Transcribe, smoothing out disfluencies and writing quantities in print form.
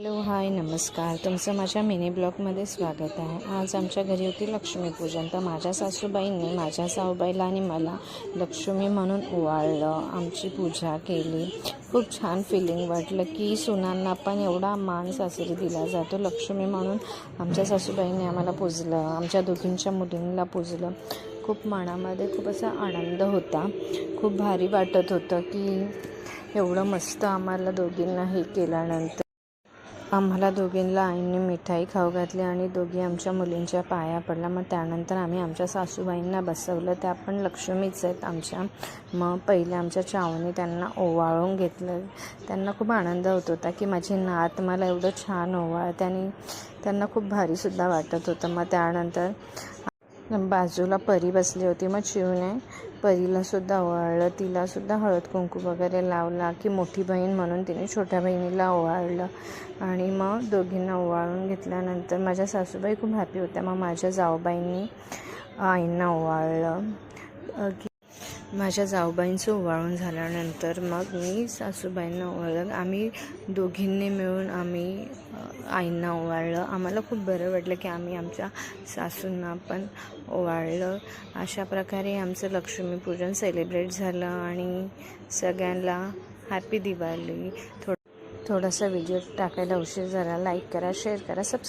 Hello hi नमस्कार, तुमचं माझ्या मिनी ब्लॉगमध्ये स्वागत आहे। आज आमच्या घरी होती लक्ष्मीपूजन, तर माझ्या सासूबाईंनी माझ्या जाऊबाईला आणि मला लक्ष्मी म्हणून ओवाळलं, आमची पूजा केली। खूप छान फिलिंग वाटलं की सुनांना पण एवढा मान सासरी दिला जातो। लक्ष्मी म्हणून आमच्या सासूबाईंनी आम्हाला पूजलं, आमच्या दोघींच्या मुलींना पूजलं। खूप मनामध्ये खूप असा आनंद होता, खूप भारी वाटत होतं की एवढं मस्त आम्हाला दोघींना हे केल्यानंतर आम्हाला दोघींना आईंनी मिठाई खाऊ घातली आणि दोघी आमच्या मुलींच्या पाया पडला। मग त्यानंतर आम्ही आमच्या सासूबाईंना बसवलं, त्या पण लक्ष्मीच आहेत आमच्या। मग पहिले आमच्या चावणी त्यांना ओवाळून घेतलं। त्यांना खूप आनंद होत होता की माझी नात मला एवढं छान ओवाळते आणि त्यांना खूप भारीसुद्धा वाटत होतं। मग त्यानंतर बाजूला परी बसली होती, मग चिवने परीलासुद्धा ओवाळलं, तिलासुद्धा हळद कुंकू वगैरे लावला की मोठी बहीण म्हणून तिने छोट्या बहिणीला ओवाळलं। आणि मग दोघींना ओवाळून घेतल्यानंतर माझ्या सासूबाई खूप हॅपी होत्या। मग माझ्या जाऊबाईंनी आईंना ओवाळलं की माझ्या जाऊबाईंचं ओवाळून झाल्यानंतर मग मी सासूबाईंना ओवाळलं। आम्ही दोघींनी मिळून आम्ही आईंना ओवाळलं। आम्हाला खूप बरं वाटलं की आम्ही आमच्या सासूंना पण ओवाळलं। अशा प्रकारे आमचं लक्ष्मीपूजन सेलिब्रेट झालं आणि सगळ्यांना हॅपी दिवाळी। थोडासा व्हिडिओ टाकायला उशीर झाला, लाईक करा, शेअर करा, सबस्क्राईब